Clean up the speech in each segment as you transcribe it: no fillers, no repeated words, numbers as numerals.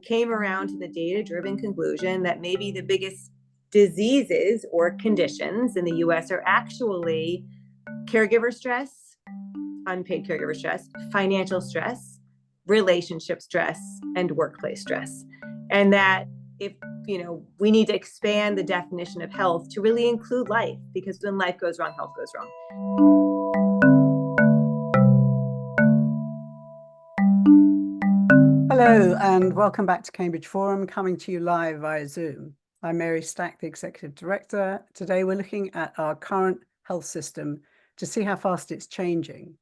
came around to the data-driven conclusion that maybe the biggest diseases or conditions in the US are actually caregiver stress, unpaid caregiver stress, financial stress, relationship stress, and workplace stress. And that if, we need to expand the definition of health to really include life, because when life goes wrong, health goes wrong. Hello, and welcome back to Cambridge Forum, coming to you live via Zoom. I'm Mary Stack, the Executive Director. Today, we're looking at our current health system to see how fast it's changing.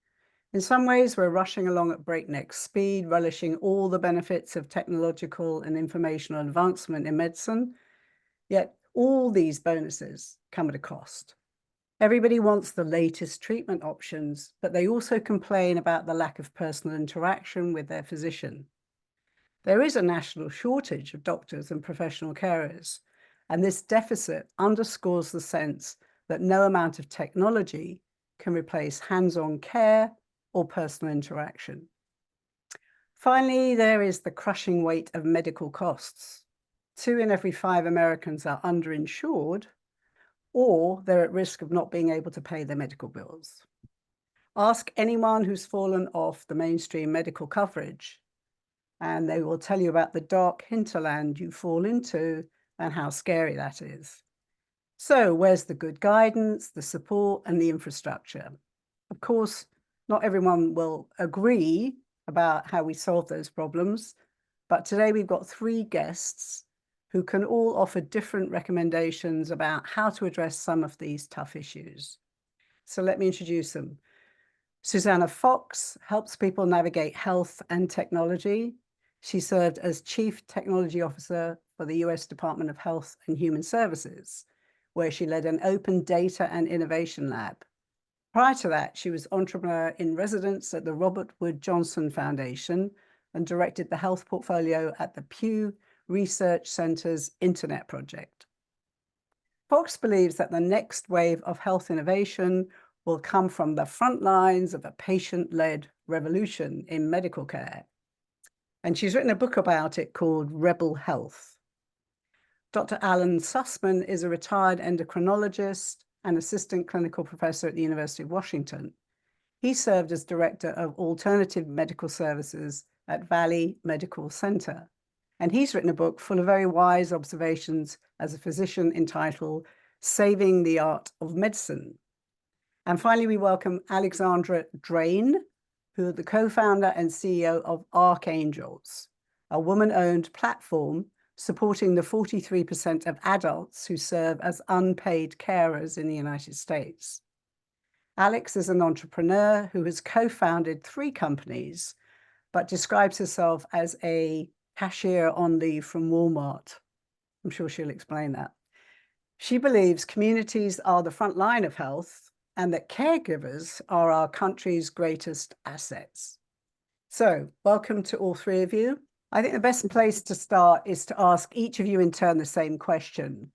In some ways, we're rushing along at breakneck speed, relishing all the benefits of technological and informational advancement in medicine. Yet all these bonuses come at a cost. Everybody wants the latest treatment options, but they also complain about the lack of personal interaction with their physician. There is a national shortage of doctors and professional carers, and this deficit underscores the sense that no amount of technology can replace hands-on care or personal interaction. Finally, there is the crushing weight of medical costs. 2 in every 5 Americans are underinsured, or they're at risk of not being able to pay their medical bills. Ask anyone who's fallen off the mainstream medical coverage, and they will tell you about the dark hinterland you fall into and how scary that is. So where's the good guidance, the support, and the infrastructure? Of course, not everyone will agree about how we solve those problems, but today we've got 3 guests who can all offer different recommendations about how to address some of these tough issues. So let me introduce them. Susannah Fox helps people navigate health and technology. She served as Chief Technology Officer for the US Department of Health and Human Services, where she led an open data and innovation lab. Prior to that, she was entrepreneur in residence at the Robert Wood Johnson Foundation and directed the health portfolio at the Pew Research Center's Internet Project. Fox believes that the next wave of health innovation will come from the front lines of a patient-led revolution in medical care. And she's written a book about it called Rebel Health. Dr. Alan Sussman is a retired endocrinologist and assistant clinical professor at the University of Washington. He served as director of alternative medical services at Valley Medical Center. And he's written a book full of very wise observations as a physician entitled Saving the Art of Medicine. And finally, we welcome Alexandra Drain, who is the co-founder and CEO of Archangels, a woman-owned platform supporting the 43% of adults who serve as unpaid carers in the United States. Alex is an entrepreneur who has co-founded 3 companies, but describes herself as a cashier on leave from Walmart. I'm sure she'll explain that. She believes communities are the front line of health and that caregivers are our country's greatest assets. So welcome to all 3 of you. I think the best place to start is to ask each of you in turn the same question.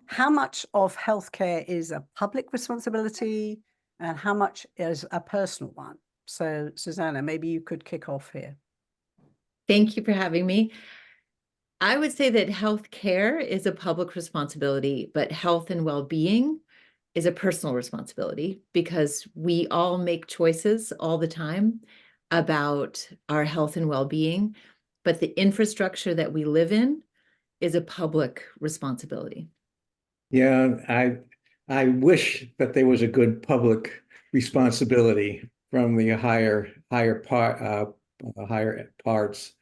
How much of healthcare is a public responsibility and how much is a personal one? So Susannah, maybe you could kick off here. Thank you for having me. I would say that healthcare is a public responsibility, but health and well-being is a personal responsibility because we all make choices all the time about our health and well-being, but the infrastructure that we live in is a public responsibility. Yeah, I wish that there was a good public responsibility from the higher parts.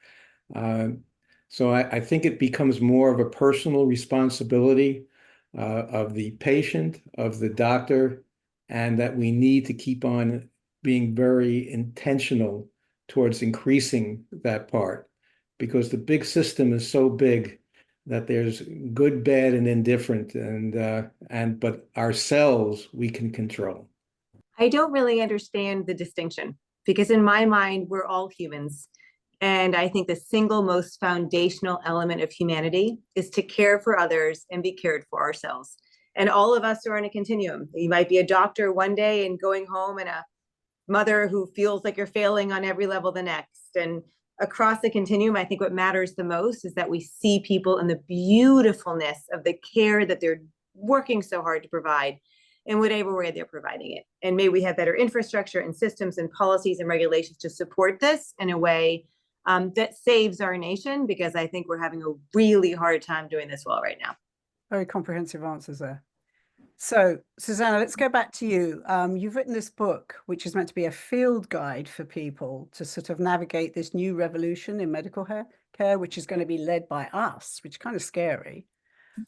So I think it becomes more of a personal responsibility of the patient, of the doctor, and that we need to keep on being very intentional towards increasing that part, because the big system is so big that there's good, bad, and indifferent, but ourselves we can control. I don't really understand the distinction because in my mind, we're all humans. And I think the single most foundational element of humanity is to care for others and be cared for ourselves. And all of us are on a continuum. You might be a doctor one day and going home, and a mother who feels like you're failing on every level the next, and across the continuum, I think what matters the most is that we see people in the beautifulness of the care that they're working so hard to provide in whatever way they're providing it. And may we have better infrastructure and systems and policies and regulations to support this in a way that saves our nation, because I think we're having a really hard time doing this well right now. Very comprehensive answers there. So, Susannah, let's go back to you. You've written this book, which is meant to be a field guide for people to sort of navigate this new revolution in medical care, which is going to be led by us, which is kind of scary.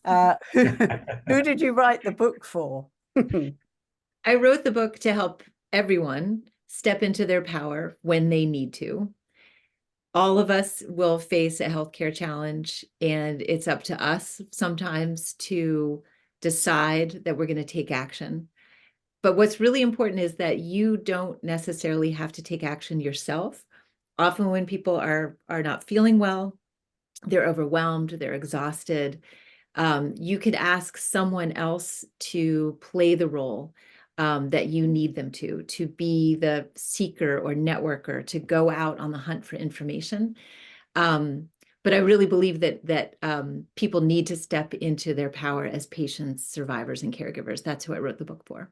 Who did you write the book for? I wrote the book to help everyone step into their power when they need to. All of us will face a healthcare challenge, and it's up to us sometimes to decide that we're going to take action. But what's really important is that you don't necessarily have to take action yourself. Often when people are not feeling well, they're overwhelmed, they're exhausted, you could ask someone else to play the role that you need them to be the seeker or networker, to go out on the hunt for information. But I really believe that people need to step into their power as patients, survivors, and caregivers. That's who I wrote the book for.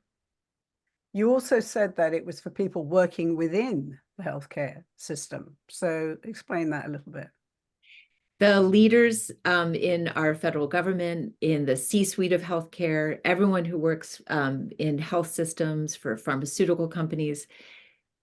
You also said that it was for people working within the healthcare system. So explain that a little bit. The leaders in our federal government, in the C-suite of healthcare, everyone who works in health systems for pharmaceutical companies,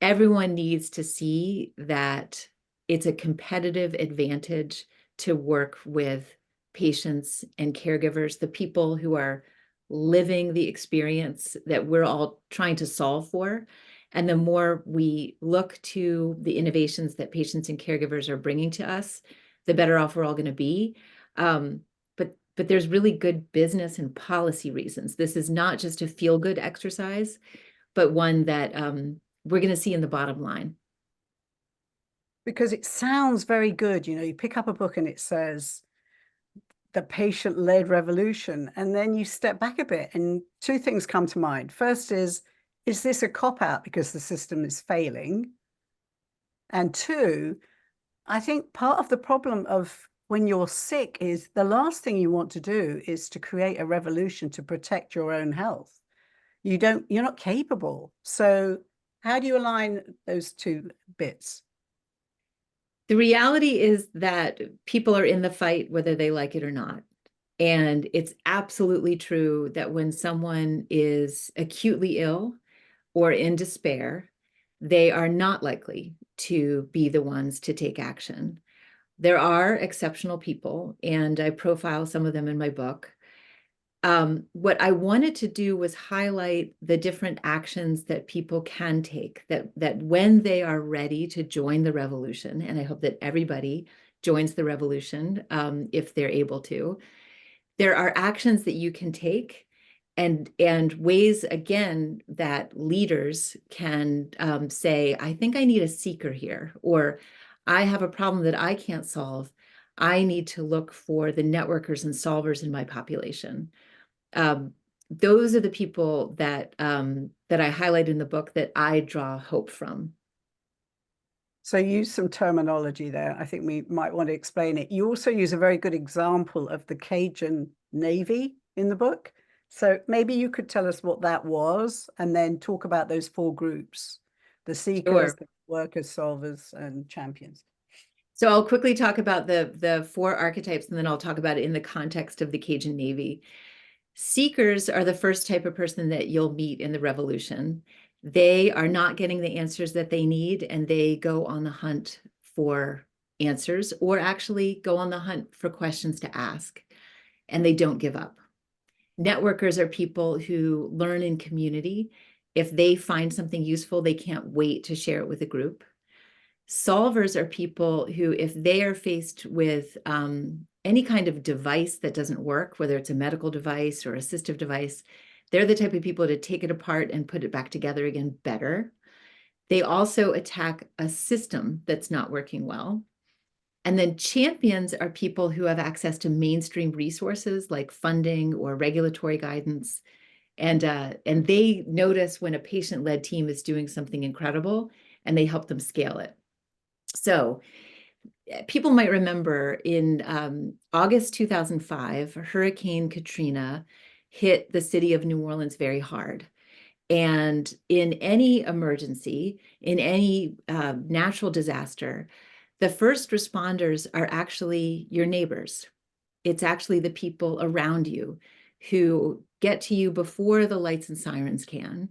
everyone needs to see that it's a competitive advantage to work with patients and caregivers, the people who are living the experience that we're all trying to solve for. And the more we look to the innovations that patients and caregivers are bringing to us, the better off we're all going to be. But there's really good business and policy reasons. This is not just a feel-good exercise, but one that we're going to see in the bottom line. Because it sounds very good. You know, you pick up a book and it says the patient-led revolution, and then you step back a bit and two things come to mind. First is this a cop-out because the system is failing? And two, I think part of the problem of when you're sick is the last thing you want to do is to create a revolution to protect your own health. You're not capable. So how do you align those two bits? The reality is that people are in the fight whether they like it or not. And it's absolutely true that when someone is acutely ill or in despair, they are not likely to be the ones to take action. There are exceptional people, and I profile some of them in my book. What I wanted to do was highlight the different actions that people can take, that when they are ready to join the revolution, and I hope that everybody joins the revolution if they're able to, there are actions that you can take and ways, again, that leaders can say, I think I need a seeker here, or I have a problem that I can't solve. I need to look for the networkers and solvers in my population. Those are the people that I highlight in the book that I draw hope from. So use some terminology there. I think we might want to explain it. You also use a very good example of the Cajun Navy in the book. So maybe you could tell us what that was and then talk about those four groups: the seekers, the workers, solvers, and champions. So I'll quickly talk about the four archetypes, and then I'll talk about it in the context of the Cajun Navy. Seekers are the first type of person that you'll meet in the revolution. They are not getting the answers that they need, and they go on the hunt for answers, or actually go on the hunt for questions to ask, and they don't give up. Networkers are people who learn in community. If they find something useful, they can't wait to share it with a group. Solvers are people who, if they are faced with any kind of device that doesn't work, whether it's a medical device or assistive device, they're the type of people to take it apart and put it back together again better. They also attack a system that's not working well. And then champions are people who have access to mainstream resources like funding or regulatory guidance. And they notice when a patient-led team is doing something incredible, and they help them scale it. So people might remember in August 2005, Hurricane Katrina hit the city of New Orleans very hard. And in any emergency, in any natural disaster, the first responders are actually your neighbors. It's actually the people around you who get to you before the lights and sirens can.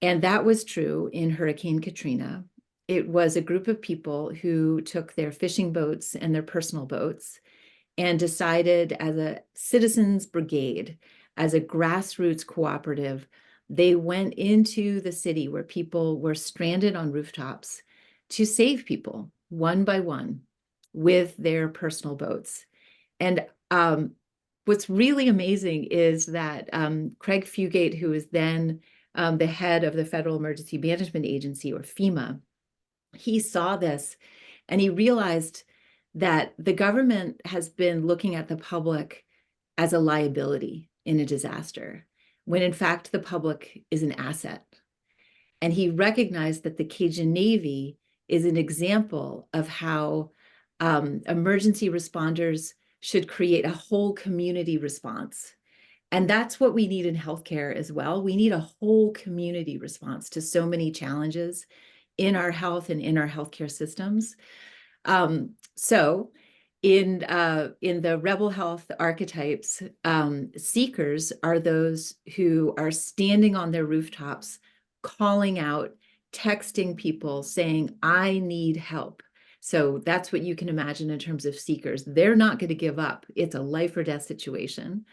And that was true in Hurricane Katrina. It was a group of people who took their fishing boats and their personal boats and decided, as a citizens brigade, as a grassroots cooperative, they went into the city where people were stranded on rooftops to save people one by one with their personal boats. And what's really amazing is that Craig Fugate, who was then the head of the Federal Emergency Management Agency, or FEMA, he saw this and he realized that the government has been looking at the public as a liability in a disaster, when in fact the public is an asset. And he recognized that the Cajun Navy is an example of how emergency responders should create a whole community response. And that's what we need in healthcare as well. We need a whole community response to so many challenges in our health and in our healthcare systems. So in the rebel health archetypes, seekers are those who are standing on their rooftops, calling out, texting people, saying, I need help. So that's what you can imagine in terms of seekers. They're not going to give up. It's a life or death situation.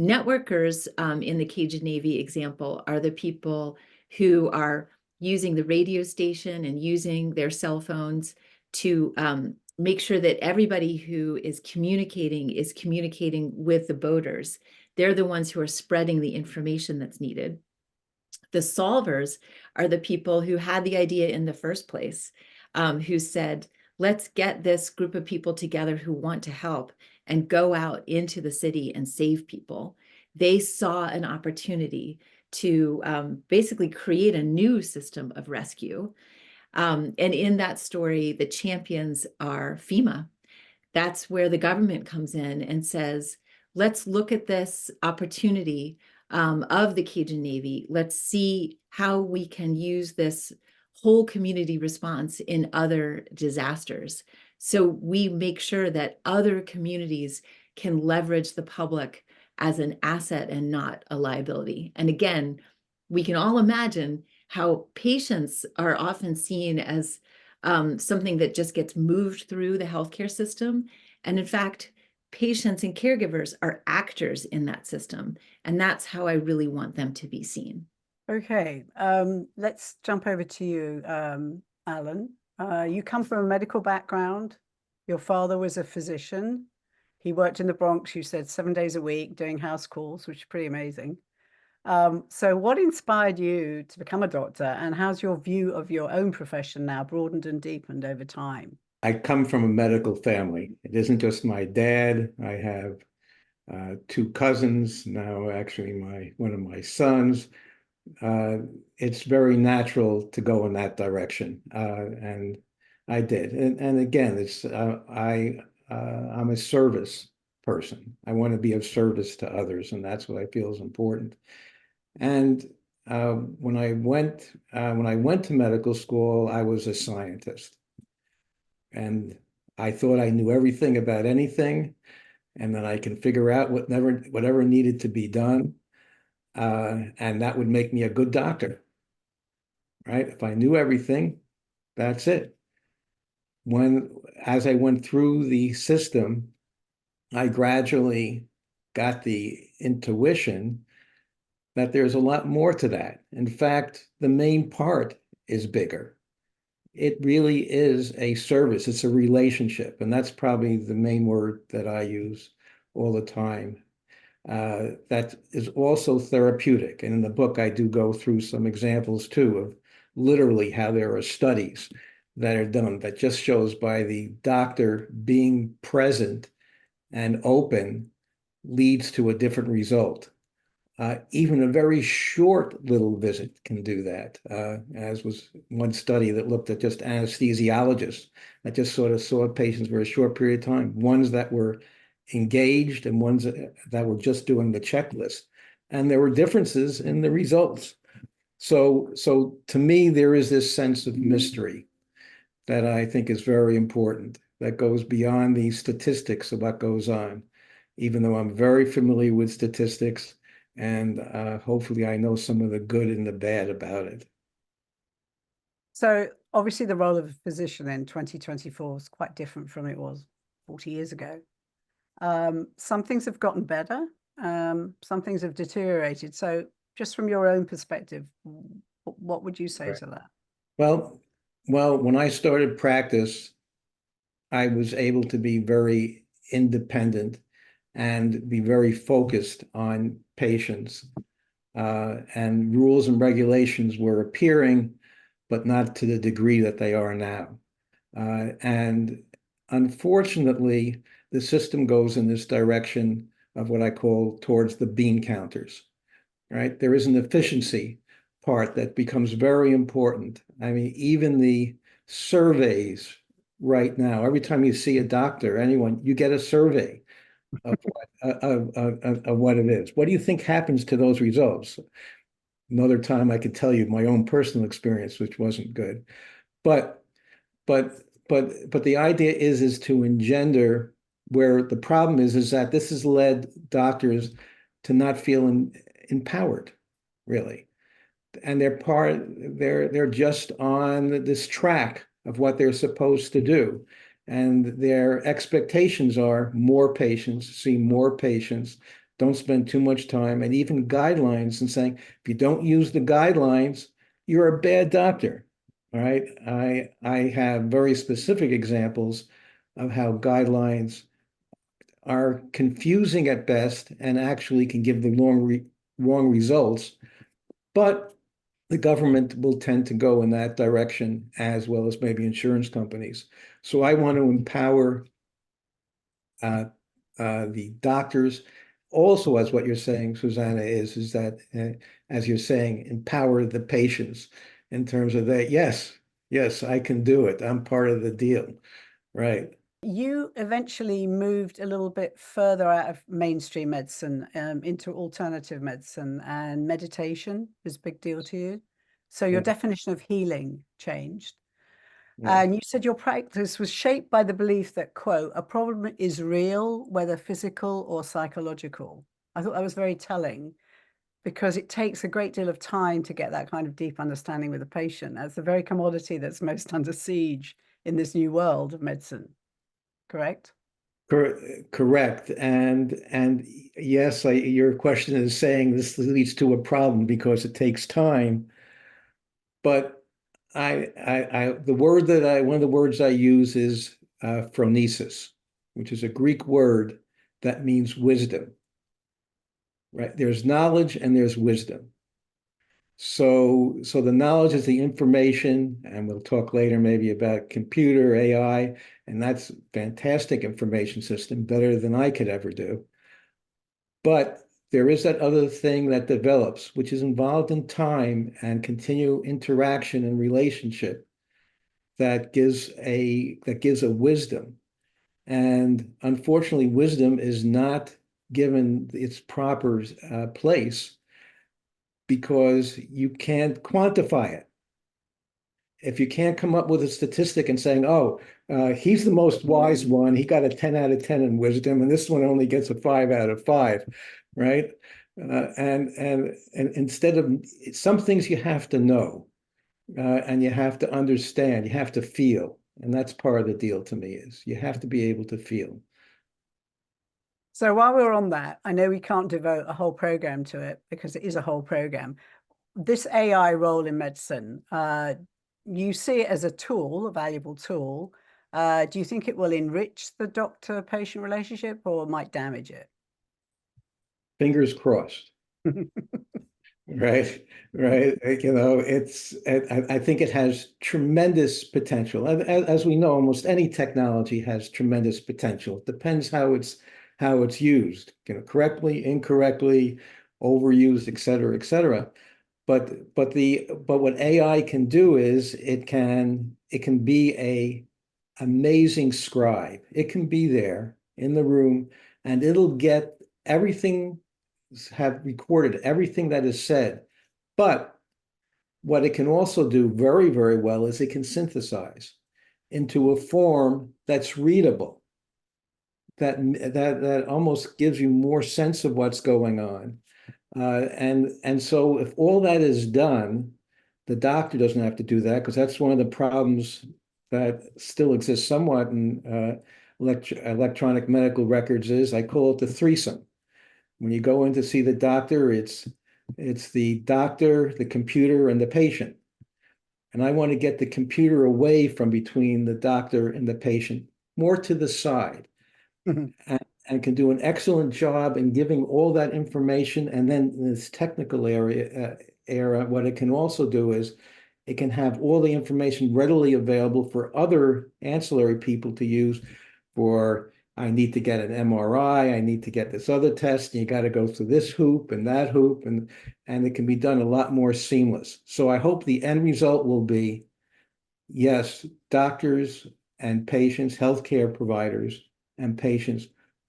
Networkers, in the Cajun Navy example, are the people who are using the radio station and using their cell phones to make sure that everybody who is communicating with the boaters. They're the ones who are spreading the information that's needed. The solvers are the people who had the idea in the first place, who said, let's get this group of people together who want to help and go out into the city and save people. They saw an opportunity to basically create a new system of rescue. And in that story, the champions are FEMA. That's where the government comes in and says, let's look at this opportunity of the Cajun Navy. Let's see how we can use this whole community response in other disasters. So we make sure that other communities can leverage the public as an asset and not a liability. And again, we can all imagine how patients are often seen as something that just gets moved through the healthcare system. And in fact, patients and caregivers are actors in that system. And that's how I really want them to be seen. Okay, let's jump over to you, Alan. You come from a medical background. Your father was a physician. He worked in the Bronx, you said, 7 days a week doing house calls, which is pretty amazing. So what inspired you to become a doctor, and how's your view of your own profession now broadened and deepened over time? I come from a medical family. It isn't just my dad. I have two cousins, now actually one of my sons. It's very natural to go in that direction, and I did. And again, I'm a service person. I want to be of service to others, and that's what I feel is important. And when I went to medical school, I was a scientist, and I thought I knew everything about anything, and that I can figure out whatever needed to be done. And that would make me a good doctor, right? If I knew everything, that's it. As I went through the system, I gradually got the intuition that there's a lot more to that. In fact, the main part is bigger. It really is a service. It's a relationship. And that's probably the main word that I use all the time. That is also therapeutic. And in the book, I do go through some examples too of literally how there are studies that are done that just shows by the doctor being present and open leads to a different result. Even a very short little visit can do that, as was one study that looked at just anesthesiologists that just sort of saw patients for a short period of time, ones that were engaged and ones that were just doing the checklist. And there were differences in the results. So to me, there is this sense of mystery that I think is very important, that goes beyond the statistics of what goes on, even though I'm very familiar with statistics, and hopefully I know some of the good and the bad about it. So obviously the role of a physician in 2024 is quite different from it was 40 years ago. Some things have gotten better, some things have deteriorated. So just from your own perspective, what would you say to that? Well, when I started practice, I was able to be very independent and be very focused on patients. And rules and regulations were appearing, but not to the degree that they are now. And unfortunately, the system goes in this direction of what I call towards the bean counters, right? There is an efficiency part that becomes very important. I mean, even the surveys right now, every time you see a doctor, anyone, you get a survey of what it is. What do you think happens to those results? Another time I could tell you my own personal experience, which wasn't good. But the idea is to engender, where the problem is that this has led doctors to not feel empowered, really. And they're just on this track of what they're supposed to do. And their expectations are more patients, see more patients, don't spend too much time, and even guidelines, and saying, if you don't use the guidelines, you're a bad doctor. All right. I have very specific examples of how guidelines are confusing at best and actually can give the wrong results. But the government will tend to go in that direction, as well as maybe insurance companies. So I want to empower the doctors. Also, as what you're saying, Susannah, is that, as you're saying, empower the patients in terms of that. Yes, I can do it. I'm part of the deal, right? You eventually moved a little bit further out of mainstream medicine into alternative medicine, and meditation is a big deal to you. So your definition of healing changed. Yeah. And you said your practice was shaped by the belief that, quote, a problem is real, whether physical or psychological. I thought that was very telling, because it takes a great deal of time to get that kind of deep understanding with a patient. That's the very commodity that's most under siege in this new world of medicine. Correct? Correct. And yes, your question is saying this leads to a problem because it takes time. But one of the words I use is phronesis, which is a Greek word that means wisdom. Right? There's knowledge and there's wisdom. So the knowledge is the information, and we'll talk later maybe about computer, AI, and that's fantastic information system, better than I could ever do. But there is that other thing that develops, which is involved in time and continual interaction and relationship, that gives a wisdom. And unfortunately, wisdom is not given its proper place, because you can't quantify it. If you can't come up with a statistic and saying, oh, he's the most wise one, he got a 10 out of 10 in wisdom, and this one only gets a 5 out of 5, right? And instead of, some things you have to know, and you have to understand, you have to feel. And that's part of the deal to me, is you have to be able to feel. So while we're on that, I know we can't devote a whole program to it because it is a whole program. This AI role in medicine, you see it as a tool, a valuable tool. Do you think it will enrich the doctor-patient relationship or might damage it? Fingers crossed. Right. You know, I think it has tremendous potential. As we know, almost any technology has tremendous potential. It depends how it's used, correctly, incorrectly, overused, et cetera, et cetera. But what AI can do is it can be a amazing scribe. It can be there in the room and it'll get everything, have recorded everything that is said. But what it can also do very, very well is it can synthesize into a form that's readable, that almost gives you more sense of what's going on. And so if all that is done, the doctor doesn't have to do that, because that's one of the problems that still exists somewhat in electronic medical records. Is I call it the threesome. When you go in to see the doctor, it's the doctor, the computer, and the patient. And I want to get the computer away from between the doctor and the patient, more to the side. And can do an excellent job in giving all that information. And then in this technical era, what it can also do is it can have all the information readily available for other ancillary people to use for, I need to get an MRI, I need to get this other test, and you got to go through this hoop and that hoop, and it can be done a lot more seamless. So I hope the end result will be, yes, doctors and patients, healthcare providers and patients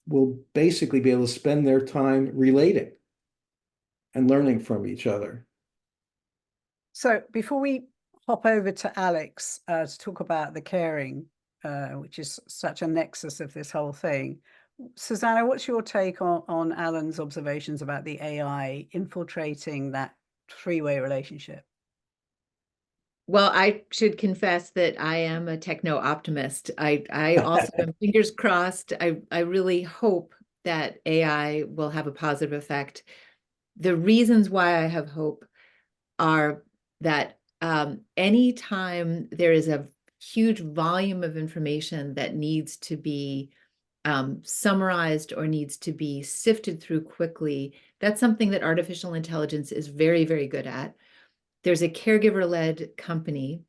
will basically be able to spend their time relating and learning from each other. So before we hop over to Alex to talk about the caring, which is such a nexus of this whole thing, Susannah, what's your take on Alan's observations about the AI infiltrating that three-way relationship? Well, I should confess that I am a techno-optimist. I also am fingers crossed. I really hope that AI will have a positive effect. The reasons why I have hope are that anytime there is a huge volume of information that needs to be summarized or needs to be sifted through quickly, that's something that artificial intelligence is very, very good at. There's a caregiver-led company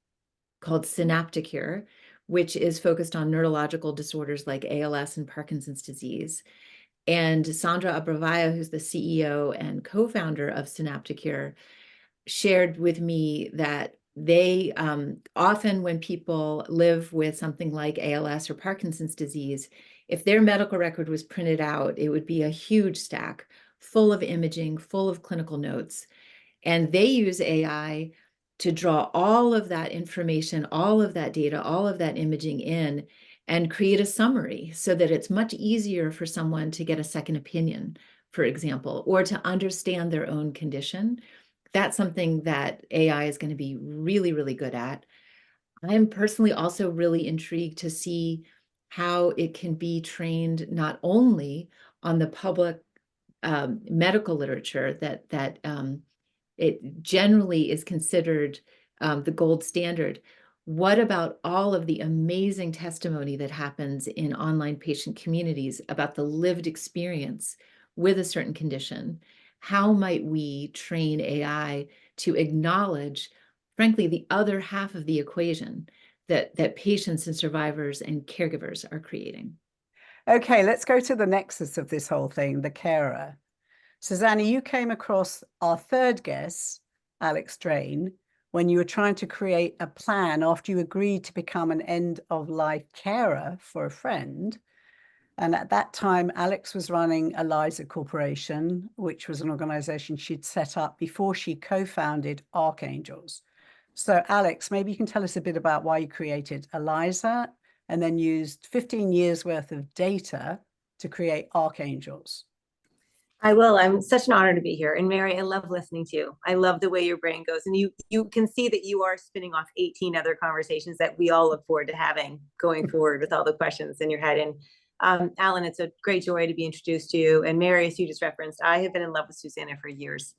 called Synapticure, which is focused on neurological disorders like ALS and Parkinson's disease. And Sandra Abravaya, who's the CEO and co-founder of Synapticure, shared with me that they often, when people live with something like ALS or Parkinson's disease, if their medical record was printed out, it would be a huge stack full of imaging, full of clinical notes. And they use AI to draw all of that information, all of that data, all of that imaging in and create a summary so that it's much easier for someone to get a second opinion, for example, or to understand their own condition. That's something that AI is going to be really, really good at. I'm personally also really intrigued to see how it can be trained not only on the public medical literature that it generally is considered the gold standard. What about all of the amazing testimony that happens in online patient communities about the lived experience with a certain condition? How might we train AI to acknowledge, frankly, the other half of the equation that patients and survivors and caregivers are creating? Okay, let's go to the nexus of this whole thing, the carer. Susannah, you came across our third guest, Alex Drain, when you were trying to create a plan after you agreed to become an end-of-life carer for a friend. And at that time, Alex was running Eliza Corporation, which was an organization she'd set up before she co-founded Archangels. So Alex, maybe you can tell us a bit about why you created Eliza and then used 15 years worth of data to create Archangels. I will. I'm such an honor to be here. And Mary, I love listening to you. I love the way your brain goes. And you can see that you are spinning off 18 other conversations that we all look forward to having going forward with all the questions in your head. And Alan, it's a great joy to be introduced to you. And Mary, as you just referenced, I have been in love with Susannah for years.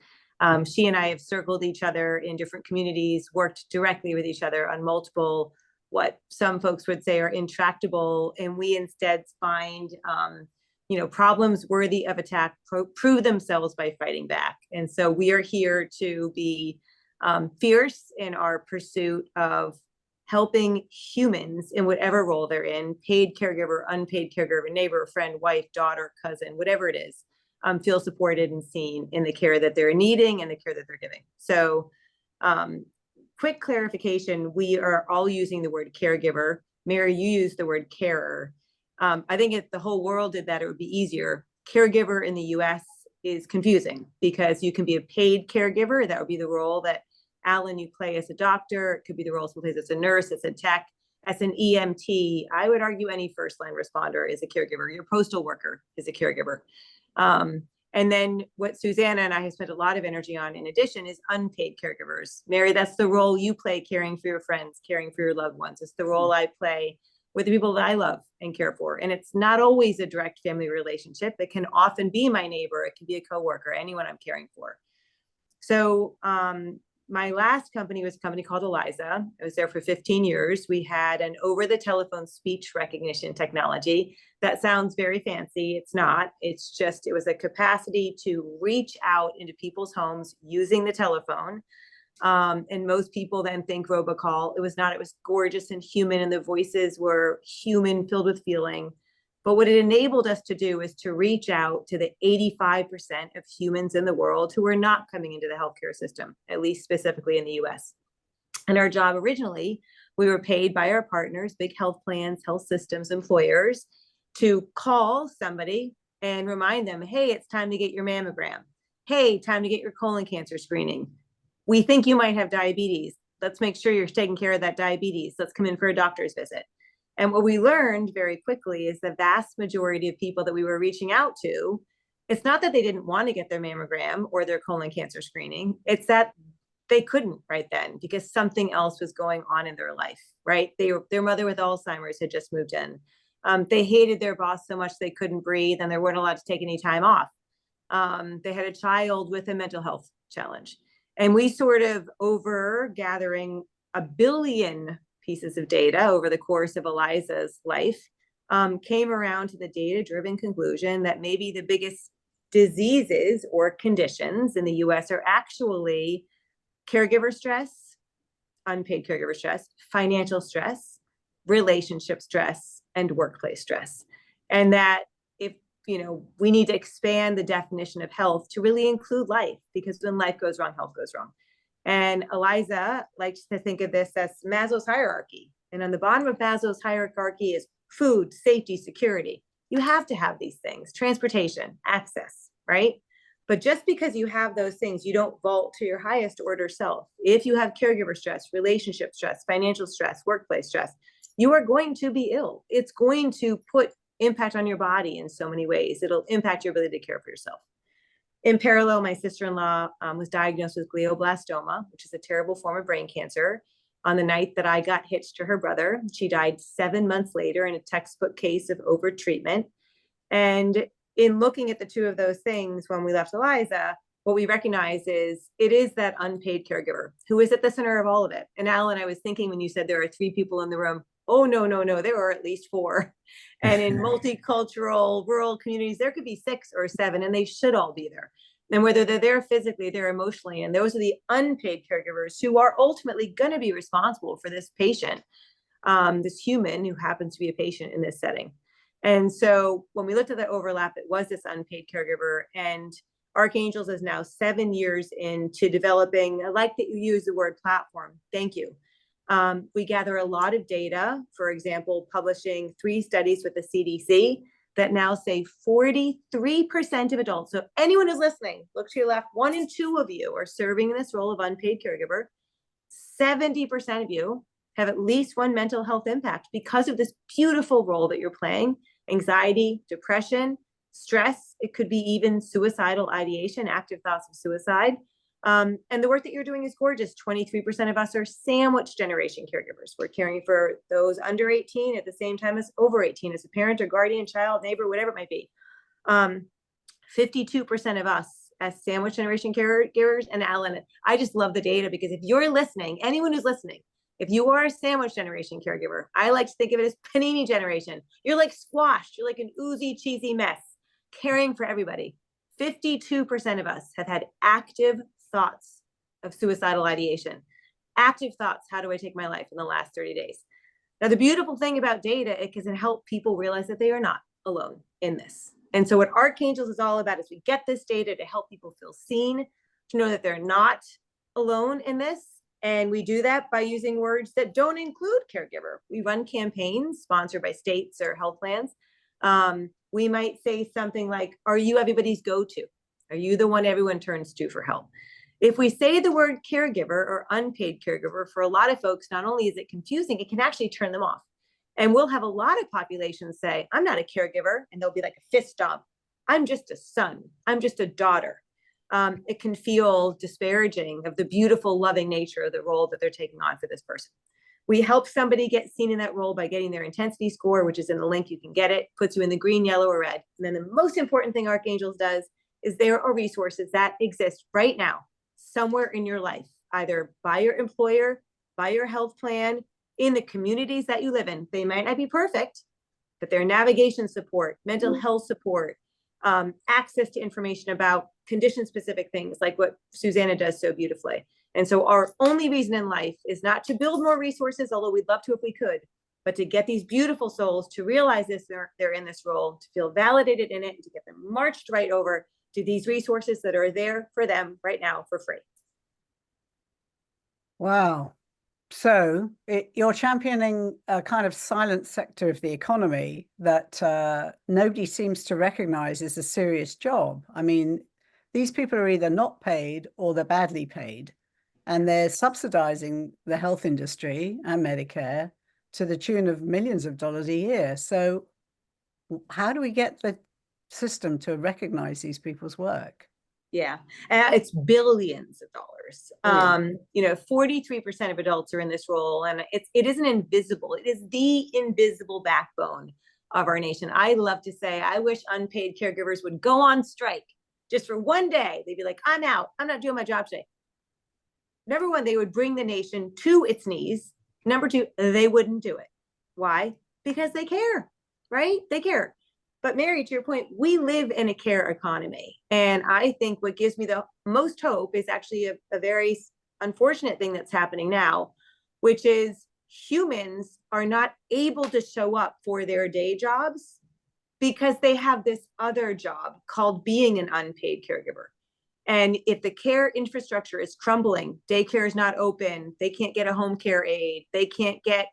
She and I have circled each other in different communities, worked directly with each other on multiple, what some folks would say are intractable. And we instead find problems worthy of attack prove themselves by fighting back. And so we are here to be fierce in our pursuit of helping humans in whatever role they're in, paid caregiver, unpaid caregiver, neighbor, friend, wife, daughter, cousin, whatever it is, feel supported and seen in the care that they're needing and the care that they're giving. So quick clarification, we are all using the word caregiver. Mary, you used the word carer. I think if the whole world did that, it would be easier. Caregiver in the US is confusing because you can be a paid caregiver. That would be the role that Alan, you play as a doctor. It could be the role someone plays as a nurse, as a tech, as an EMT. I would argue any first line responder is a caregiver. Your postal worker is a caregiver. And then what Susannah and I have spent a lot of energy on in addition is unpaid caregivers. Mary, that's the role you play, caring for your friends, caring for your loved ones. It's the role I play with the people that I love and care for. And it's not always a direct family relationship. It can often be my neighbor. It can be a coworker, anyone I'm caring for. So my last company was a company called Eliza. I was there for 15 years. We had an over-the-telephone speech recognition technology. That sounds very fancy. It's not. It's just, it was a capacity to reach out into people's homes using the telephone. And most people then think robocall. It was not. It was gorgeous and human, and the voices were human, filled with feeling. But what it enabled us to do is to reach out to the 85% of humans in the world who are not coming into the healthcare system, at least specifically in the US. And our job originally, we were paid by our partners, big health plans, health systems, employers, to call somebody and remind them, hey, it's time to get your mammogram. Hey, time to get your colon cancer screening. We think you might have diabetes. Let's make sure you're taking care of that diabetes. Let's come in for a doctor's visit. And what we learned very quickly is the vast majority of people that we were reaching out to, it's not that they didn't want to get their mammogram or their colon cancer screening. It's that they couldn't right then because something else was going on in their life, right? Their mother with Alzheimer's had just moved in. They hated their boss so much they couldn't breathe and they weren't allowed to take any time off. They had a child with a mental health challenge. And we sort of, over gathering 1 billion pieces of data over the course of Eliza's life, came around to the data-driven conclusion that maybe the biggest diseases or conditions in the US are actually caregiver stress, unpaid caregiver stress, financial stress, relationship stress, and workplace stress. And that if, we need to expand the definition of health to really include life, because when life goes wrong, health goes wrong. And Eliza likes to think of this as Maslow's hierarchy. And on the bottom of Maslow's hierarchy is food, safety, security. You have to have these things, transportation, access, right? But just because you have those things, you don't vault to your highest order self. If you have caregiver stress, relationship stress, financial stress, workplace stress, you are going to be ill. It's going to put impact on your body in so many ways. It'll impact your ability to care for yourself. In parallel, my sister-in-law was diagnosed with glioblastoma, which is a terrible form of brain cancer, on the night that I got hitched to her brother. She died 7 months later in a textbook case of overtreatment. And in looking at the two of those things, when we left Eliza, what we recognize is it is that unpaid caregiver who is at the center of all of it. And Alan, I was thinking when you said there are 3 people in the room, oh, no, there are at least 4. And in multicultural rural communities, there could be 6 or 7, and they should all be there. And whether they're there physically, they're emotionally. And those are the unpaid caregivers who are ultimately going to be responsible for this patient, this human who happens to be a patient in this setting. And so when we looked at the overlap, it was this unpaid caregiver. And Archangels is now 7 years into developing, I like that you use the word platform. Thank you. We gather a lot of data, for example, publishing 3 studies with the CDC that now say 43% of adults, so anyone who's listening, look to your left, 1 in 2 of you are serving in this role of unpaid caregiver. 70% of you have at least one mental health impact because of this beautiful role that you're playing. Anxiety, depression, stress, it could be even suicidal ideation, active thoughts of suicide. And the work that you're doing is gorgeous. 23% of us are sandwich generation caregivers. We're caring for those under 18 at the same time as over 18 as a parent or guardian, child, neighbor, whatever it might be. 52% of us as sandwich generation caregivers. And Alan, I just love the data because if you're listening, anyone who's listening, if you are a sandwich generation caregiver, I like to think of it as panini generation. You're like squashed. You're like an oozy, cheesy mess, caring for everybody. 52% of us have had active thoughts of suicidal ideation. Active thoughts, how do I take my life in the last 30 days? Now, the beautiful thing about data, it can help people realize that they are not alone in this. And so what Archangels is all about is we get this data to help people feel seen, to know that they're not alone in this. And we do that by using words that don't include caregiver. We run campaigns sponsored by states or health plans. We might say something like, are you everybody's go-to? Are you the one everyone turns to for help? If we say the word caregiver or unpaid caregiver, for a lot of folks, not only is it confusing, it can actually turn them off. And we'll have a lot of populations say, I'm not a caregiver. And they'll be like a fist stomp. I'm just a son. I'm just a daughter. It can feel disparaging of the beautiful, loving nature of the role that they're taking on for this person. We help somebody get seen in that role by getting their intensity score, which is in the link. You can get it, puts you in the green, yellow, or red. And then the most important thing Archangels does is there are resources that exist right now, somewhere in your life, either by your employer, by your health plan, in the communities that you live in. They might not be perfect, but they're navigation support, mental health support, access to information about condition-specific things like what Susannah does so beautifully. And so our only reason in life is not to build more resources, although we'd love to if we could, but to get these beautiful souls to realize this, they're in this role, to feel validated in it, and to get them marched right over to these resources that are there for them right now for free. Wow. So you're championing a kind of silent sector of the economy that nobody seems to recognize as a serious job. I mean, these people are either not paid or they're badly paid, and they're subsidizing the health industry and Medicare to the tune of millions of dollars a year. So how do we get the system to recognize these people's work? Yeah, it's billions of dollars. 43% of adults are in this role, and it isn't invisible. It is the invisible backbone of our nation. I love to say, I wish unpaid caregivers would go on strike just for one day. They'd be like, I'm out. I'm not doing my job today. Number one, they would bring the nation to its knees. Number two, they wouldn't do it. Why? Because they care, right? They care. But Mary, to your point, we live in a care economy. And I think what gives me the most hope is actually a very unfortunate thing that's happening now, which is humans are not able to show up for their day jobs because they have this other job called being an unpaid caregiver. And if the care infrastructure is crumbling, daycare is not open, they can't get a home care aide, they can't get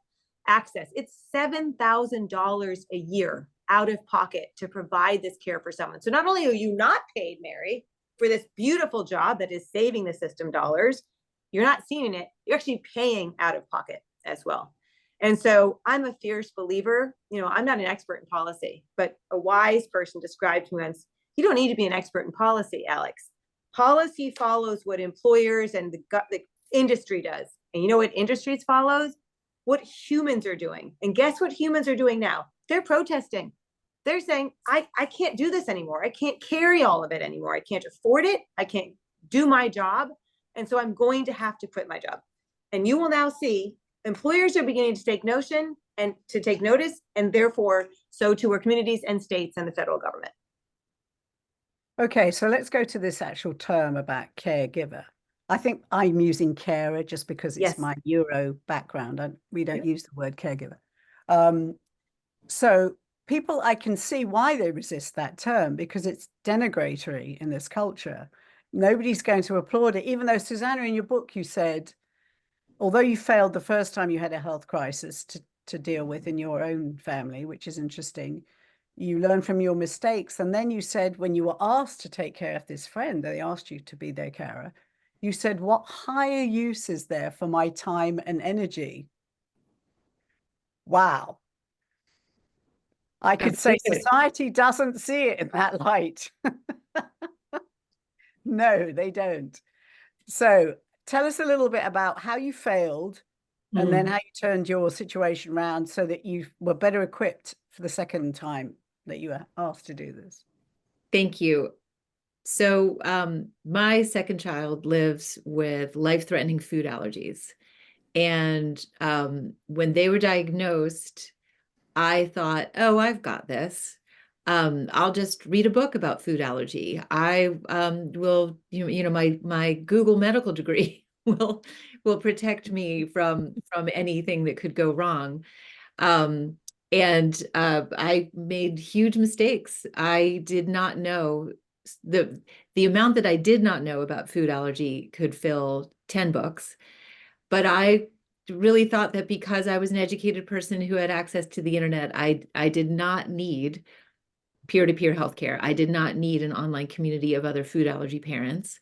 access. It's $7,000 a year out of pocket to provide this care for someone. So not only are you not paid, Mary, for this beautiful job that is saving the system dollars, you're not seeing it, you're actually paying out of pocket as well. And so I'm a fierce believer, I'm not an expert in policy, but a wise person described to me once, you don't need to be an expert in policy, Alex. Policy follows what employers and the industry does. And you know what industries follows? What humans are doing. And guess what humans are doing now? They're protesting. They're saying, I can't do this anymore. I can't carry all of it anymore. I can't afford it. I can't do my job. And so I'm going to have to quit my job. And you will now see employers are beginning to take notice, and therefore so too are communities and states and the federal government. Okay, so let's go to this actual term about caregiver. I think I'm using carer just because it's my neuro background. We don't use the word caregiver. So people, I can see why they resist that term, because it's denigratory in this culture. Nobody's going to applaud it, even though, Susannah, in your book, you said, although you failed the first time you had a health crisis to deal with in your own family, which is interesting, you learn from your mistakes. And then you said, when you were asked to take care of this friend, they asked you to be their carer, you said, what higher use is there for my time and energy? Wow. I could say society doesn't see it in that light. No, they don't. So tell us a little bit about how you failed and then how you turned your situation around so that you were better equipped for the second time that you were asked to do this. Thank you. So my second child lives with life-threatening food allergies. And when they were diagnosed, I thought, oh, I've got this. I'll just read a book about food allergy. I will, my Google medical degree will protect me from anything that could go wrong. And I made huge mistakes. I did not know the amount that I did not know about food allergy could fill 10 books. But I really thought that because I was an educated person who had access to the internet, I did not need peer-to-peer healthcare. I did not need an online community of other food allergy parents.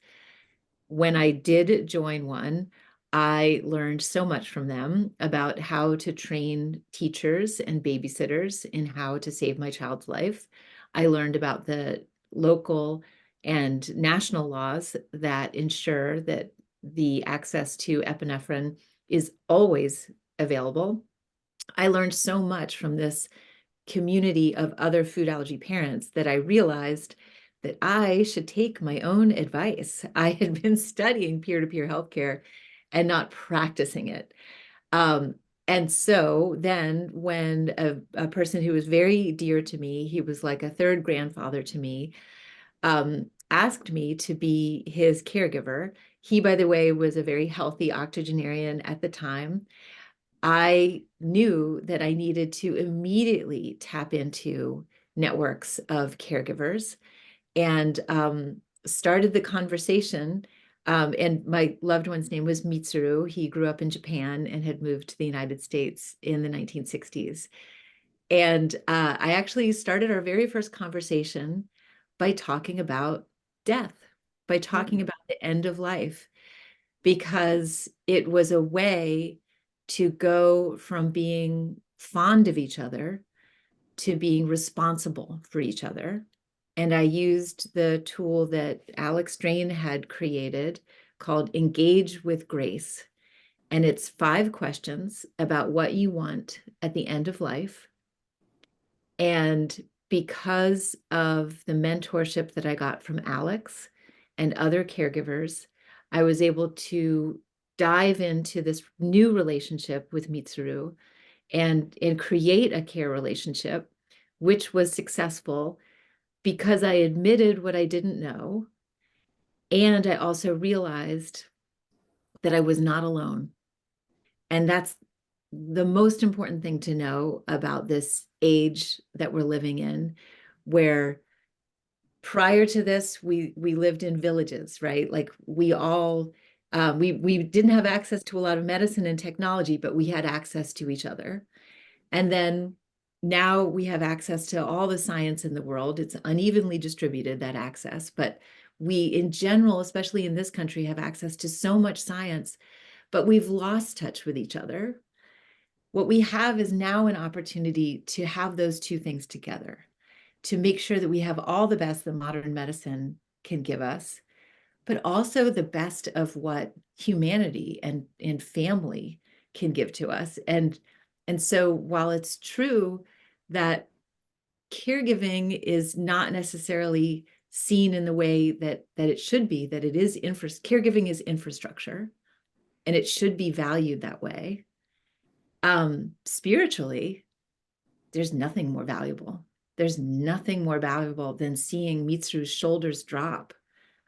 When I did join one, I learned so much from them about how to train teachers and babysitters in how to save my child's life. I learned about the local and national laws that ensure that the access to epinephrine is always available. I learned so much from this community of other food allergy parents that I realized that I should take my own advice. I had been studying peer-to-peer healthcare and not practicing it. And so then when a person who was very dear to me, he was like a third grandfather to me, asked me to be his caregiver. He, by the way, was a very healthy octogenarian at the time. I knew that I needed to immediately tap into networks of caregivers and started the conversation. And my loved one's name was Mitsuru. He grew up in Japan and had moved to the United States in the 1960s. And I actually started our very first conversation by talking about death, by talking about the end of life, because it was a way to go from being fond of each other to being responsible for each other. And I used the tool that Alex Drain had created called Engage with Grace. And it's 5 questions about what you want at the end of life. And because of the mentorship that I got from Alex and other caregivers, I was able to dive into this new relationship with Mitsuru and create a care relationship, which was successful because I admitted what I didn't know. And I also realized that I was not alone. And that's the most important thing to know about this age that we're living in, where prior to this, we lived in villages, right? Like we all, we didn't have access to a lot of medicine and technology, but we had access to each other. And then now we have access to all the science in the world. It's unevenly distributed, that access, but we in general, especially in this country, have access to so much science, but we've lost touch with each other. What we have is now an opportunity to have those two things together, to make sure that we have all the best that modern medicine can give us, but also the best of what humanity and family can give to us. And so while it's true that caregiving is not necessarily seen in the way that it should be, that it is caregiving is infrastructure, and it should be valued that way. Spiritually, there's nothing more valuable. There's nothing more valuable than seeing Mitsuru's shoulders drop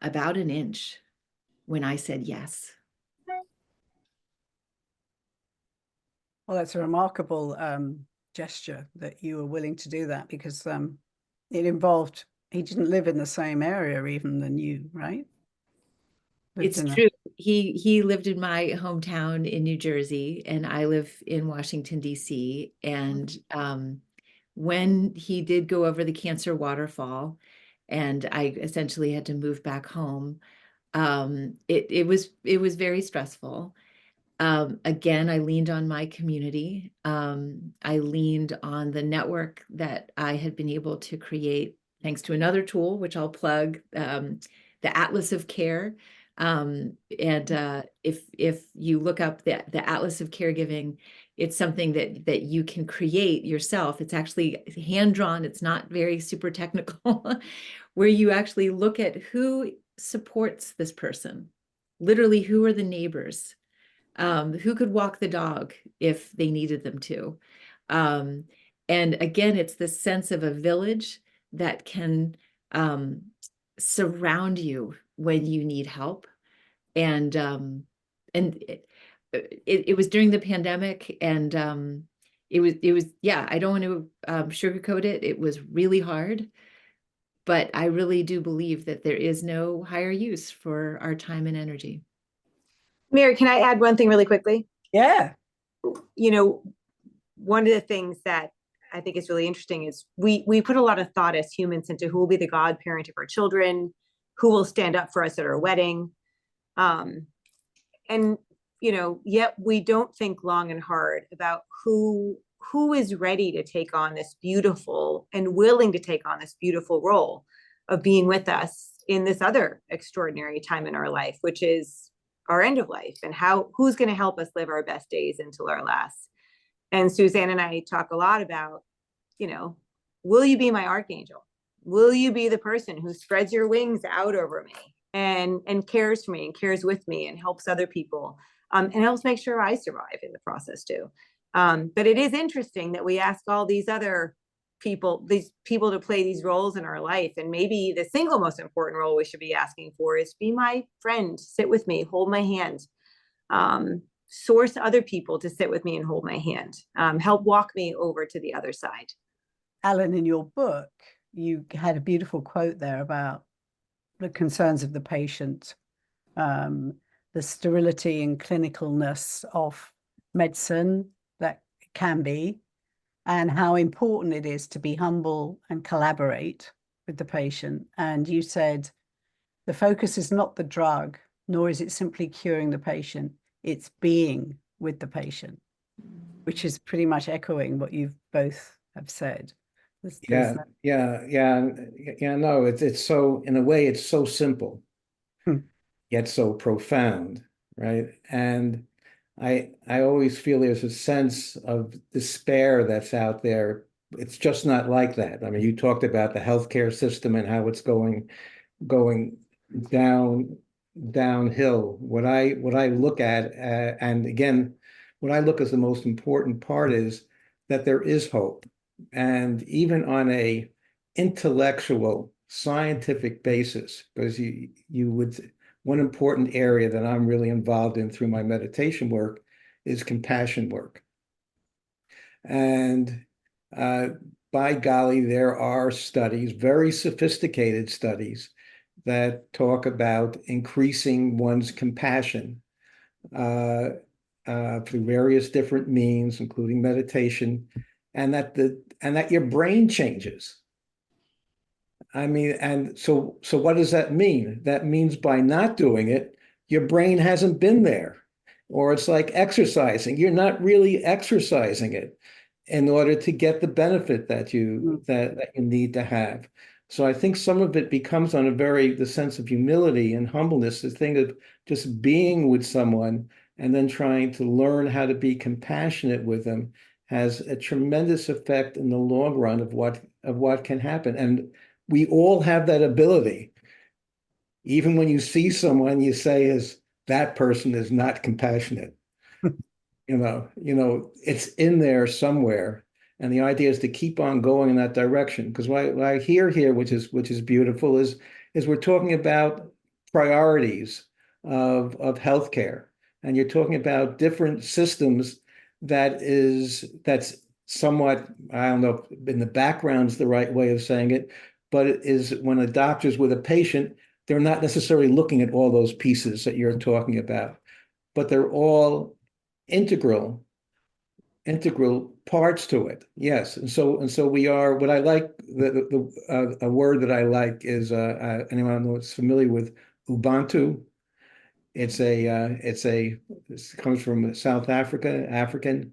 about an inch when I said yes. Well, that's a remarkable gesture that you were willing to do that, because it involved, he didn't live in the same area even than you, right? It's true. He lived in my hometown in New Jersey, and I live in Washington, D.C. And when he did go over the cancer waterfall, and I essentially had to move back home, it was very stressful. Again, I leaned on my community. I leaned on the network that I had been able to create thanks to another tool, which I'll plug, the Atlas of Care. If you look up the Atlas of Caregiving, it's something that you can create yourself. It's actually hand-drawn. It's not very super technical, where you actually look at who supports this person. Literally, who are the neighbors? Who could walk the dog if they needed them to? And again, it's this sense of a village that can surround you when you need help. And it was during the pandemic, and yeah, I don't want to sugarcoat it. It was really hard, but I really do believe that there is no higher use for our time and energy. Mary, can I add one thing really quickly? Yeah. You know, one of the things that I think is really interesting is we put a lot of thought as humans into who will be the godparent of our children, who will stand up for us at our wedding. And, yet we don't think long and hard about who is ready to take on this beautiful and willing to take on this beautiful role of being with us in this other extraordinary time in our life, which is our end of life, and who's going to help us live our best days until our last. And Suzanne and I talk a lot about, will you be my archangel? Will you be the person who spreads your wings out over me and cares for me and cares with me and helps other people, and helps make sure I survive in the process too. But it is interesting that we ask all these people to play these roles in our life. And maybe the single most important role we should be asking for is be my friend, sit with me, hold my hand, source other people to sit with me and hold my hand, help walk me over to the other side. Alan, in your book, you had a beautiful quote there about the concerns of the patient, the sterility and clinicalness of medicine that can be, and how important it is to be humble and collaborate with the patient. And you said, the focus is not the drug, nor is it simply curing the patient, it's being with the patient, which is pretty much echoing what you've both have said. No, it's so, in a way, it's so simple, yet so profound, right? And I always feel there's a sense of despair that's out there. It's just not like that. I mean, you talked about the healthcare system and how it's going downhill. What I look at, and again, what I look as the most important part is that there is hope. And even on a intellectual, scientific basis, because one important area that I'm really involved in through my meditation work is compassion work. And by golly, there are studies, very sophisticated studies, that talk about increasing one's compassion through various different means, including meditation, and that your brain changes. I mean, and so what does that mean? That means by not doing it, your brain hasn't been there. Or it's like exercising. You're not really exercising it in order to get the benefit that you need to have. So I think some of it becomes on the sense of humility and humbleness, the thing of just being with someone and then trying to learn how to be compassionate with them has a tremendous effect in the long run of what can happen. And we all have that ability. Even when you see someone, you say, that person is not compassionate. It's in there somewhere. And the idea is to keep on going in that direction. Because what I hear here, which is beautiful, is we're talking about priorities of healthcare. And you're talking about different systems that's somewhat, I don't know if in the background is the right way of saying it, but it is when a doctor's with a patient, they're not necessarily looking at all those pieces that you're talking about, but they're all integral parts to it. Yes. And so we are, what I like, a word that I like is, anyone who's familiar with Ubuntu? It comes from South Africa, African,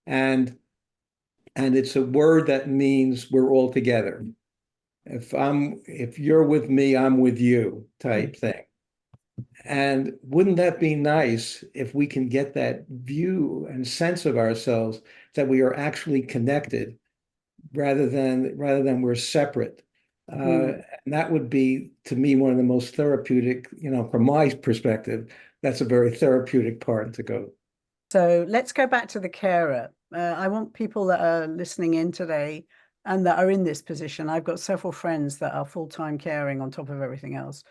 and it's a word that means we're all together. If you're with me, I'm with you type thing. And wouldn't that be nice if we can get that view and sense of ourselves that we are actually connected rather than we're separate? And that would be, to me, one of the most therapeutic, from my perspective, that's a very therapeutic part to go. So let's go back to the carer. I want people that are listening in today and that are in this position. I've got several friends that are full-time caring on top of everything else.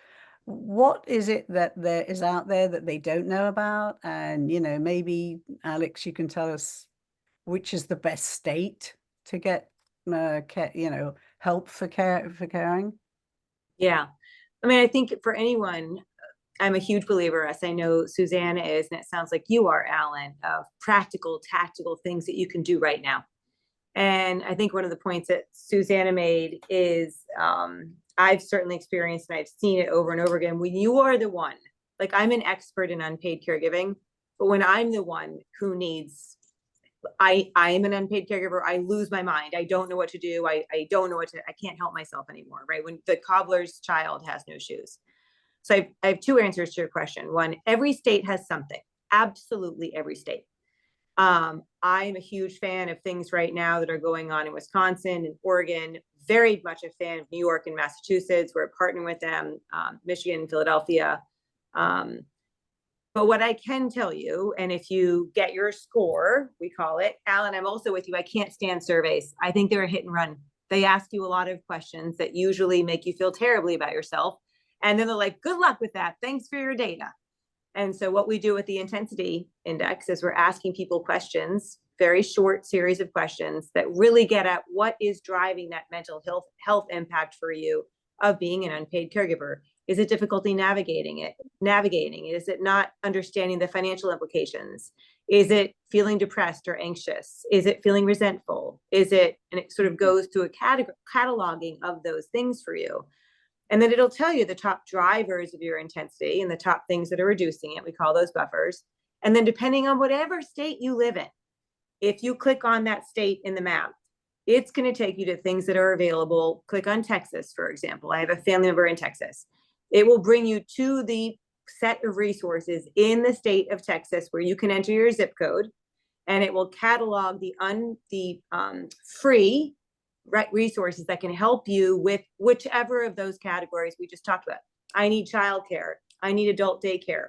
What is it that there is out there that they don't know about? And, maybe, Alex, you can tell us which is the best state to get care, help for caring? Yeah. I mean, I think for anyone, I'm a huge believer, as I know Susannah is, and it sounds like you are, Alan, of practical, tactical things that you can do right now. And I think one of the points that Susannah made is I've certainly experienced, and I've seen it over and over again, when you are the one, like I'm an expert in unpaid caregiving, but when I'm the one who needs, I am an unpaid caregiver, I lose my mind. I don't know what to do. I don't know I can't help myself anymore, right? When the cobbler's child has no shoes. So I have two answers to your question. One, every state has something, absolutely every state. I'm a huge fan of things right now that are going on in Wisconsin and Oregon, very much a fan of New York and Massachusetts. We're partnering with them, Michigan, Philadelphia. But what I can tell you, and if you get your score, we call it, Alan, I'm also with you. I can't stand surveys. I think they're a hit and run. They ask you a lot of questions that usually make you feel terribly about yourself. And then they're like, good luck with that. Thanks for your data. And so what we do with the intensity index is we're asking people questions, very short series of questions that really get at what is driving that mental health impact for you of being an unpaid caregiver. Is it difficulty navigating it? Is it not understanding the financial implications? Is it feeling depressed or anxious? Is it feeling resentful? Is it, and it sort of goes to a cataloging of those things for you. And then it'll tell you the top drivers of your intensity and the top things that are reducing it. We call those buffers. And then depending on whatever state you live in, if you click on that state in the map, it's going to take you to things that are available. Click on Texas, for example. I have a family member in Texas. It will bring you to the set of resources in the state of Texas where you can enter your zip code, and it will catalog the free resources that can help you with whichever of those categories we just talked about. I need childcare. I need adult daycare.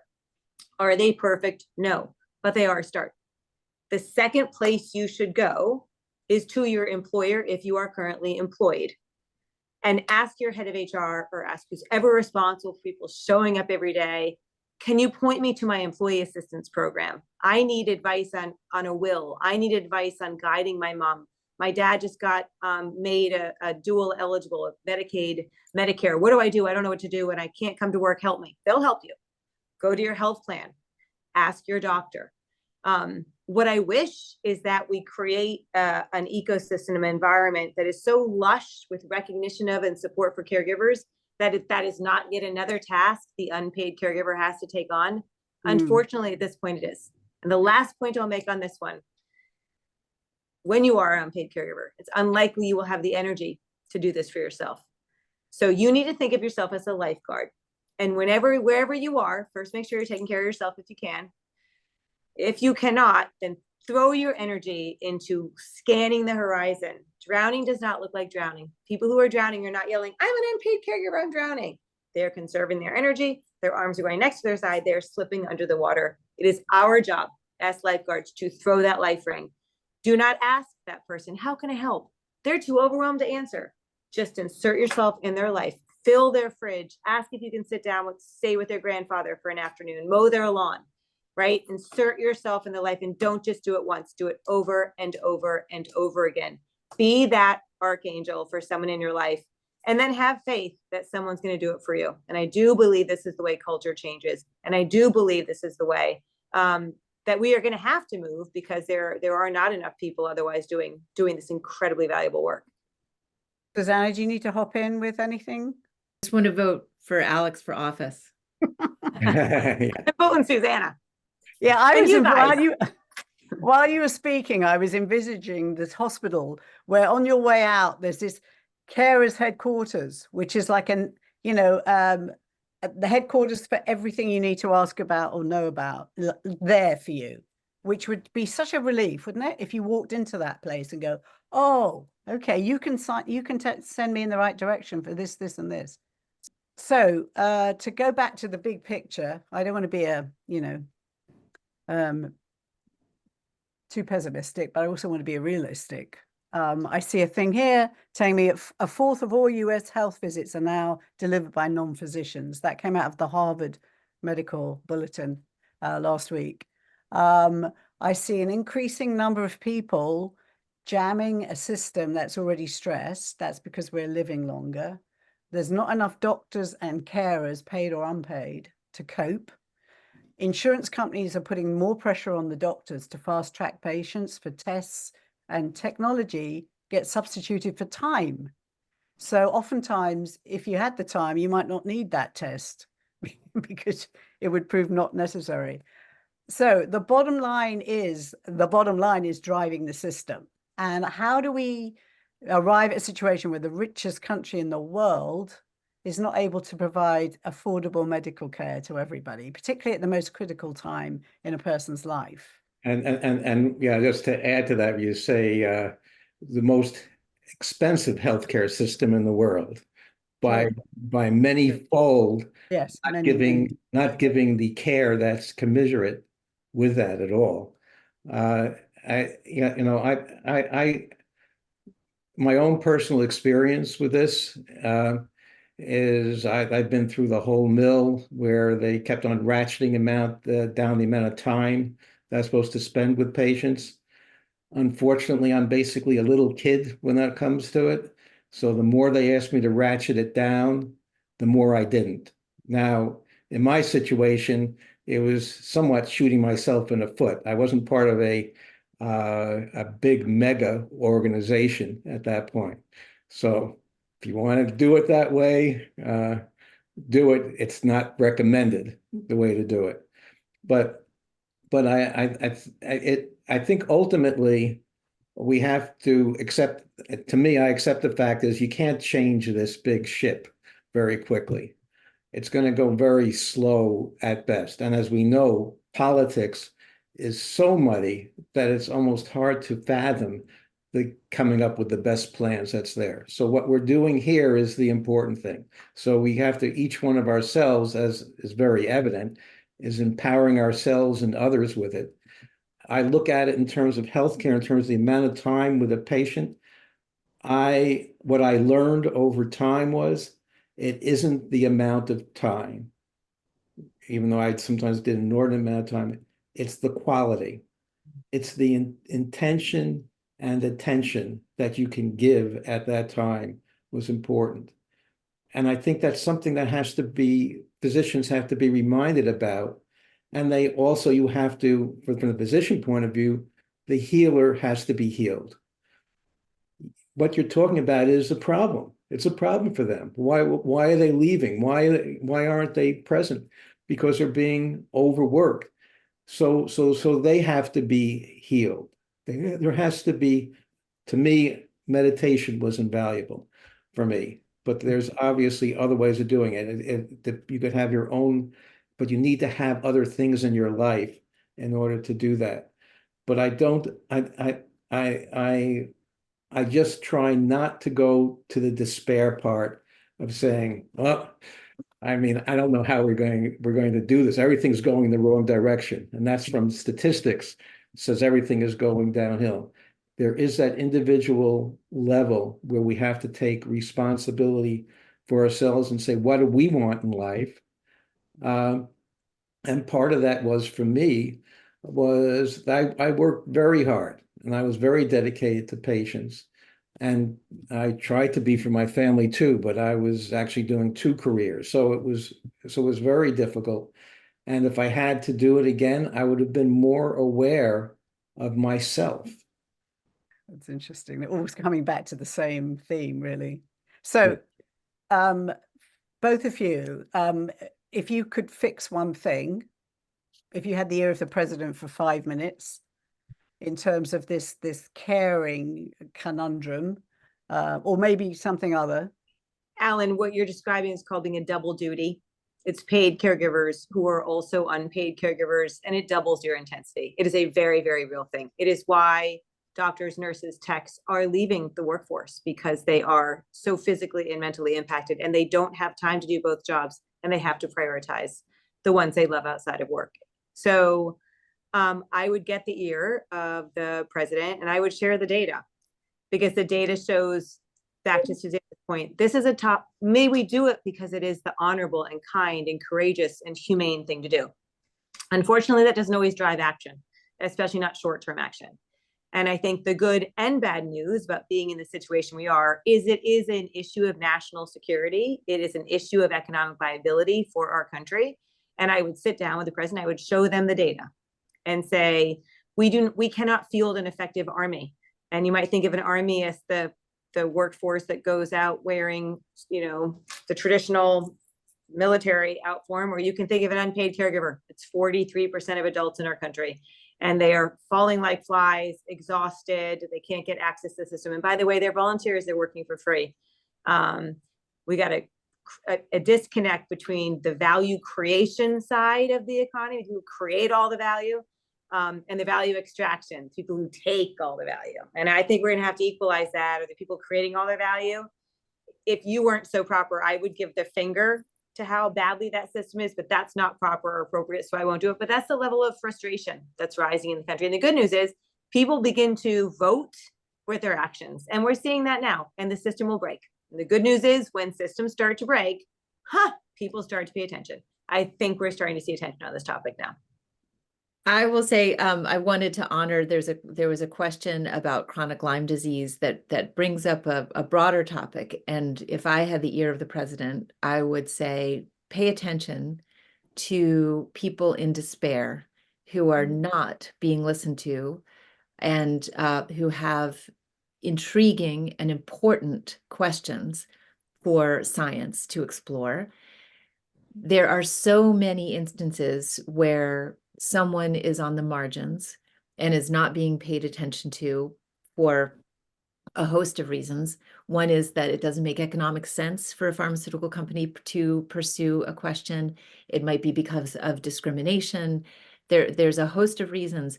Are they perfect? No, but they are a start. The second place you should go is to your employer if you are currently employed, and ask your head of HR or ask who's ever responsible for people showing up every day. Can you point me to my employee assistance program? I need advice on a will. I need advice on guiding my mom. My dad just got made a dual eligible of Medicaid, Medicare. What do? I don't know what to do, and I can't come to work. Help me. They'll help you. Go to your health plan. Ask your doctor. What I wish is that we create an ecosystem environment that is so lush with recognition of and support for caregivers that that is not yet another task the unpaid caregiver has to take on. Unfortunately, at this point it is. And the last point I'll make on this one, when you are an unpaid caregiver, it's unlikely you will have the energy to do this for yourself. So you need to think of yourself as a lifeguard. And wherever you are, first make sure you're taking care of yourself if you can. If you cannot, then throw your energy into scanning the horizon. Drowning does not look like drowning. People who are drowning are not yelling, I'm an unpaid caregiver, I'm drowning. They're conserving their energy. Their arms are going next to their side. They're slipping under the water. It is our job as lifeguards to throw that life ring. Do not ask that person, how can I help? They're too overwhelmed to answer. Just insert yourself in their life. Fill their fridge. Ask if you can sit down stay with their grandfather for an afternoon. Mow their lawn. Right? Insert yourself in the life, and don't just do it once. Do it over and over and over again. Be that archangel for someone in your life, and then have faith that someone's going to do it for you. And I do believe this is the way culture changes. And I do believe this is the way that we are going to have to move, because there are not enough people otherwise doing this incredibly valuable work. Susannah, do you need to hop in with anything? I just want to vote for Alex for office. I'm voting Susannah. Yeah, I was guys. while you were speaking, I was envisaging this hospital where on your way out there's this carers headquarters, which is like the headquarters for everything you need to ask about or know about there for you, which would be such a relief, wouldn't it? If you walked into that place and go, oh, okay, you can send me in the right direction for this, this, and this. So to go back to the big picture, I don't want to be too pessimistic, but I also want to be realistic. I see a thing here telling me a fourth of all US health visits are now delivered by non-physicians. That came out of the Harvard Medical Bulletin last week. I see an increasing number of people jamming a system that's already stressed. That's because we're living longer. There's not enough doctors and carers, paid or unpaid, to cope. Insurance companies are putting more pressure on the doctors to fast track patients for tests, and technology gets substituted for time. So oftentimes, if you had the time, you might not need that test because it would prove not necessary. So the bottom line is driving the system. And how do we arrive at a situation where the richest country in the world is not able to provide affordable medical care to everybody, particularly at the most critical time in a person's life? And yeah, just to add to that, you say the most expensive healthcare system in the world by many fold, Yes, not giving the care that's commensurate with that at all. My own personal experience with this is I've been through the whole mill where they kept on ratcheting down the amount of time that's supposed to spend with patients. Unfortunately, I'm basically a little kid when that comes to it. So the more they asked me to ratchet it down, the more I didn't. Now, in my situation, it was somewhat shooting myself in the foot. I wasn't part of a big mega organization at that point. So if you want to do it that way, do it. It's not recommended the way to do it. But I think ultimately we have to accept, to me, I accept the fact is you can't change this big ship very quickly. It's going to go very slow at best. And as we know, politics is so muddy that it's almost hard to fathom the coming up with the best plans that's there. So what we're doing here is the important thing. So we have to, each one of ourselves, as is very evident, is empowering ourselves and others with it. I look at it in terms of healthcare, in terms of the amount of time with a patient. What I learned over time was it isn't the amount of time, even though I sometimes did an inordinate amount of time. It's the quality. It's the intention and attention that you can give at that time was important. And I think that's something that physicians have to be reminded about. And they also, you have to, from the physician point of view, the healer has to be healed. What you're talking about is a problem. It's a problem for them. Why are they leaving? Why aren't they present? Because they're being overworked. So they have to be healed. There has to be, to me, meditation was invaluable for me. But there's obviously other ways of doing it. You could have your own, but you need to have other things in your life in order to do that. But I just try not to go to the despair part of saying, well, I mean, I don't know how we're going to do this. Everything's going the wrong direction. And that's from statistics. It says everything is going downhill. There is that individual level where we have to take responsibility for ourselves and say, what do we want in life? And part of that was, for me, was I worked very hard and I was very dedicated to patients. And I tried to be for my family too, but I was actually doing 2 careers. So it was very difficult. And if I had to do it again, I would have been more aware of myself. That's interesting. They're always coming back to the same theme, really. So, both of you, if you could fix one thing, if you had the ear of the president for 5 minutes, in terms of this caring conundrum, or maybe something other. Alan, what you're describing is called being a double duty. It's paid caregivers who are also unpaid caregivers, and it doubles your intensity. It is a very, very real thing. It is why doctors, nurses, techs are leaving the workforce, because they are so physically and mentally impacted, and they don't have time to do both jobs, and they have to prioritize the ones they love outside of work. So I would get the ear of the president and I would share the data, because the data shows, back to Susannah's point, this is may we do it because it is the honorable and kind and courageous and humane thing to do. Unfortunately, that doesn't always drive action. especially not short-term action. And I think the good and bad news about being in the situation we are is it is an issue of national security. It is an issue of economic viability for our country. And I would sit down with the president, I would show them the data and say, we cannot field an effective army. And you might think of an army as the workforce that goes out wearing, the traditional military outform, or you can think of an unpaid caregiver. It's 43% of adults in our country. And they are falling like flies, exhausted. They can't get access to the system. And by the way, they're volunteers. They're working for free. We got a disconnect between the value creation side of the economy, who create all the value, and the value extraction, people who take all the value. And I think we're going to have to equalize that, or the people creating all the value. If you weren't so proper, I would give the finger to how badly that system is, but that's not proper or appropriate, so I won't do it. But that's the level of frustration that's rising in the country. And the good news is people begin to vote with their actions. And we're seeing that now, and the system will break. And the good news is when systems start to break, people start to pay attention. I think we're starting to see attention on this topic now. I will say, I wanted to honor, there was a question about chronic Lyme disease that brings up a broader topic. And if I had the ear of the president, I would say, pay attention to people in despair who are not being listened to, and who have intriguing and important questions for science to explore. There are so many instances where someone is on the margins and is not being paid attention to for a host of reasons. One is that it doesn't make economic sense for a pharmaceutical company to pursue a question. It might be because of discrimination. There's a host of reasons.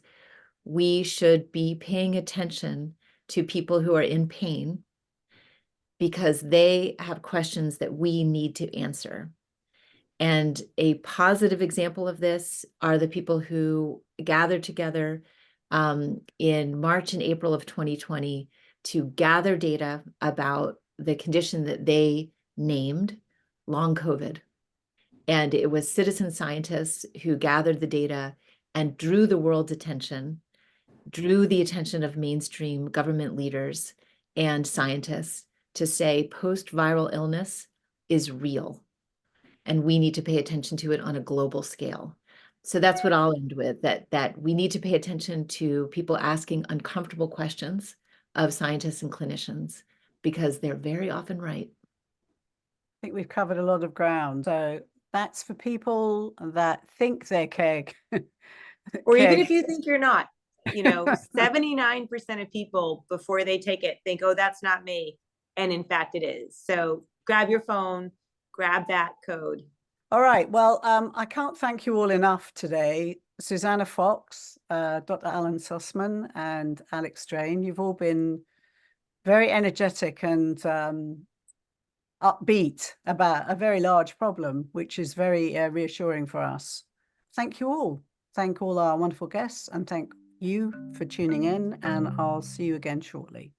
We should be paying attention to people who are in pain because they have questions that we need to answer. And a positive example of this are the people who gathered together in March and April of 2020 to gather data about the condition that they named long COVID. And it was citizen scientists who gathered the data and drew the world's attention, drew the attention of mainstream government leaders and scientists to say post-viral illness is real. And we need to pay attention to it on a global scale. So that's what I'll end with, that we need to pay attention to people asking uncomfortable questions of scientists and clinicians, because they're very often right. I think we've covered a lot of ground. So that's for people that think they're or even if you think you're not, 79% of people before they take it think, oh, that's not me. And in fact, it is. So grab your phone, grab that code. All right. Well, I can't thank you all enough today. Susannah Fox, Dr. Alan Sussman, and Alex Strain. You've all been very energetic and upbeat about a very large problem, which is very reassuring for us. Thank you all. Thank all our wonderful guests, and thank you for tuning in, and I'll see you again shortly.